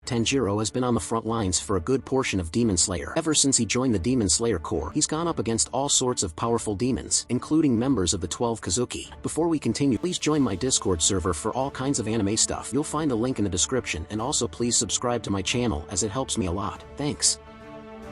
Tanjiro has been on the front lines for a good portion of Demon Slayer. Ever since he joined the Demon Slayer Corps, he's gone up against all sorts of powerful demons, including members of the 12 Kazuki. Before we continue, please join my Discord server for all kinds of anime stuff. You'll find the link in the description, and also please subscribe to my channel as it helps me a lot. Thanks.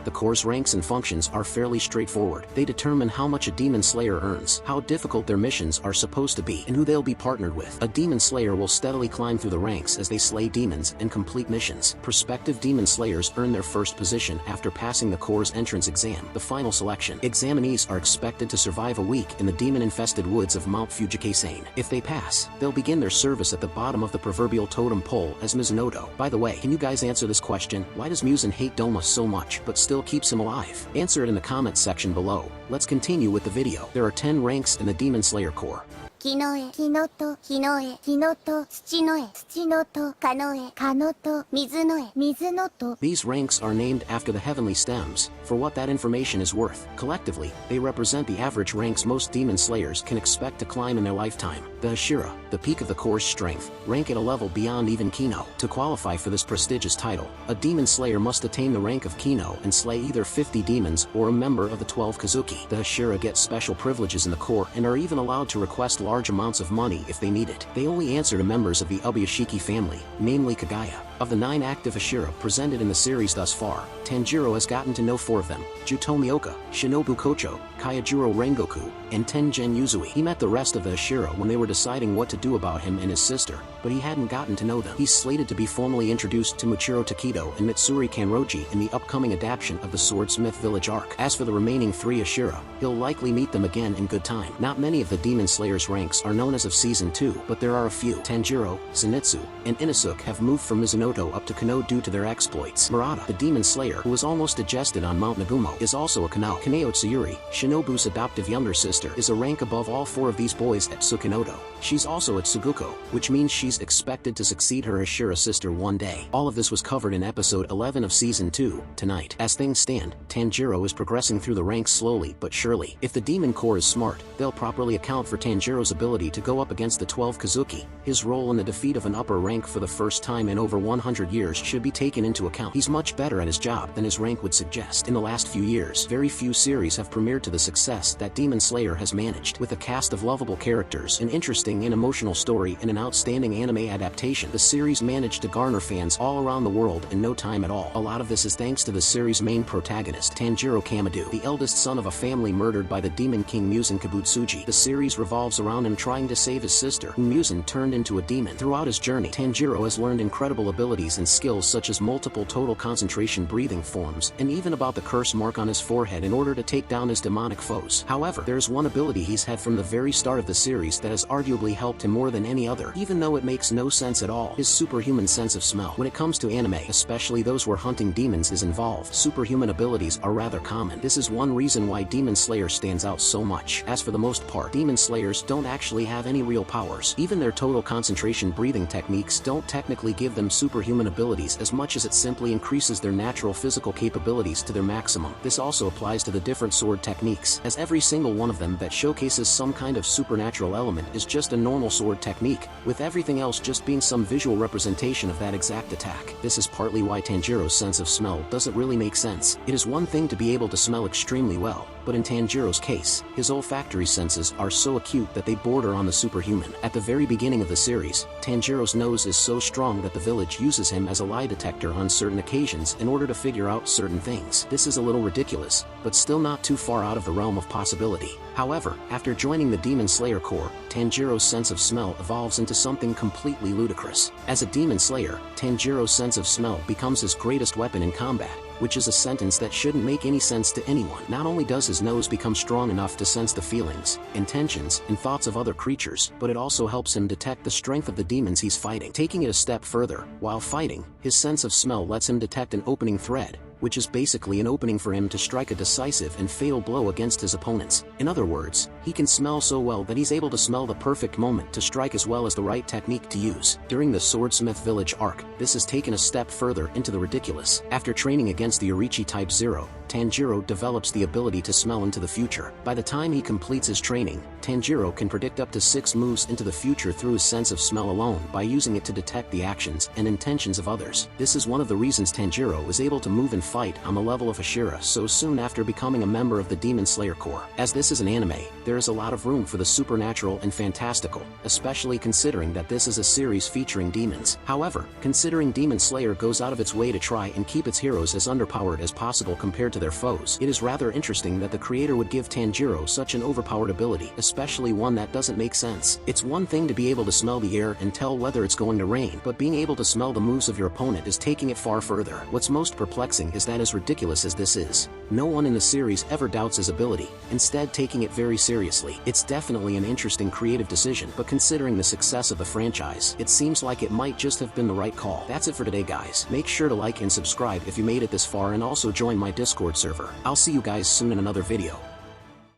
The Corps' ranks and functions are fairly straightforward. They determine how much a Demon Slayer earns, how difficult their missions are supposed to be, and who they'll be partnered with. A Demon Slayer will steadily climb through the ranks as they slay demons and complete missions. Prospective Demon Slayers earn their first position after passing the Corps' entrance exam, the final selection. Examinees are expected to survive a week in the demon-infested woods of Mount Fujikase. If they pass, they'll begin their service at the bottom of the proverbial totem pole as Mizunoto. By the way, can you guys answer this question? Why does Muzan hate Doma so much but still keeps him alive? Answer it in the comments section below. Let's continue with the video. There are 10 ranks in the Demon Slayer Corps. Kinoe, Kinoto, Hinoe, Hinoto, Tsuchinoe, Tsuchinoto, Kanoe, Kanoto, Mizunoe, Mizunoto. These ranks are named after the heavenly stems, for what that information is worth. Collectively, they represent the average ranks most Demon Slayers can expect to climb in their lifetime. The Hashira, the peak of the Corps' strength, rank at a level beyond even Kino. To qualify for this prestigious title, a Demon Slayer must attain the rank of Kino and slay either 50 demons or a member of the 12 Kazuki. The Hashira get special privileges in the Corps and are even allowed to request large amounts of money if they need it. They only answer to members of the Ubuyashiki family, namely Kagaya. Of the 9 active Hashira presented in the series thus far, Tanjiro has gotten to know 4 of them: Jutomioka, Shinobu Kocho, Kyajuro Rengoku, and Tengen Yuzui. He met the rest of the Hashira when they were deciding what to do about him and his sister, but he hadn't gotten to know them. He's slated to be formally introduced to Muchiro Takedo and Mitsuri Kanroji in the upcoming adaptation of the Swordsmith Village arc. As for the remaining 3 Hashira, he'll likely meet them again in good time. Not many of the Demon Slayer's ranks are known as of Season 2, but there are a few. Tanjiro, Zenitsu, and Inosuke have moved from Mizunoto up to Kano due to their exploits. Murata, the Demon Slayer who was almost digested on Mount Nagumo, is also a Kano. Kaneo Tsuyuri, Shinobu's adoptive younger sister, is a rank above all 4 of these boys at Tsukinoto. She's also at Suguko, which means she's expected to succeed her Hashira sister one day. All of this was covered in episode 11 of Season 2, tonight. As things stand, Tanjiro is progressing through the ranks slowly but surely. If the Demon Corps is smart, they'll properly account for Tanjiro's ability to go up against the 12 Kazuki. His role in the defeat of an upper rank for the first time in over 100 years should be taken into account. He's much better at his job than his rank would suggest. In the last few years, very few series have premiered to the success that Demon Slayer has managed. With a cast of lovable characters, an interesting and emotional story, and an outstanding anime adaptation, the series managed to garner fans all around the world in no time at all. A lot of this is thanks to the series' main protagonist, Tanjiro Kamado, the eldest son of a family murdered by the Demon King Muzan Kabutsuji. The series revolves around him trying to save his sister, whom Muzan turned into a demon. Throughout his journey, Tanjiro has learned incredible abilities and skills such as multiple total concentration breathing forms, and even about the curse mark on his forehead in order to take down his demonic foes. However, there's one ability he's had from the very start of the series that has arguably helped him more than any other, even though it makes no sense at all: his superhuman sense of smell. When it comes to anime, especially those where hunting demons is involved, superhuman abilities are rather common. This is one reason why Demon Slayer stands out so much. As for the most part, Demon Slayers don't actually have any real powers. Even their total concentration breathing techniques don't technically give them superhuman abilities as much as it simply increases their natural physical capabilities to their maximum. This also applies to the different sword techniques, as every single one of them that showcases some kind of supernatural element is just a normal sword technique, with everything else just being some visual representation of that exact attack. This is partly why Tanjiro's sense of smell doesn't really make sense. It is one thing to be able to smell extremely well, but in Tanjiro's case, his olfactory senses are so acute that they border on the superhuman. At the very beginning of the series, Tanjiro's nose is so strong that the village uses him as a lie detector on certain occasions in order to figure out certain things. This is a little ridiculous, but still not too far out of the realm of possibility. However, after joining the Demon Slayer Corps, Tanjiro's sense of smell evolves into something completely ludicrous. As a Demon Slayer, Tanjiro's sense of smell becomes his greatest weapon in combat, which is a sentence that shouldn't make any sense to anyone. Not only does his nose become strong enough to sense the feelings, intentions, and thoughts of other creatures, but it also helps him detect the strength of the demons he's fighting. Taking it a step further, while fighting, his sense of smell lets him detect an opening thread, which is basically an opening for him to strike a decisive and fatal blow against his opponents. In other words, he can smell so well that he's able to smell the perfect moment to strike as well as the right technique to use. During the Swordsmith Village arc, this is taken a step further into the ridiculous. After training against the Urichi Type 0, Tanjiro develops the ability to smell into the future. By the time he completes his training, Tanjiro can predict up to 6 moves into the future through his sense of smell alone by using it to detect the actions and intentions of others. This is one of the reasons Tanjiro is able to move and fight on the level of Ashura so soon after becoming a member of the Demon Slayer Corps. As this is an anime, there is a lot of room for the supernatural and fantastical, especially considering that this is a series featuring demons. However, considering Demon Slayer goes out of its way to try and keep its heroes as underpowered as possible compared to their foes, it is rather interesting that the creator would give Tanjiro such an overpowered ability, especially one that doesn't make sense. It's one thing to be able to smell the air and tell whether it's going to rain, but being able to smell the moves of your opponent is taking it far further. What's most perplexing is that as ridiculous as this is, no one in the series ever doubts his ability, instead taking it very seriously. It's definitely an interesting creative decision, but considering the success of the franchise, it seems like it might just have been the right call. That's it for today, guys. Make sure to like and subscribe if you made it this far, and also join my Discord server. I'll see you guys soon in another video.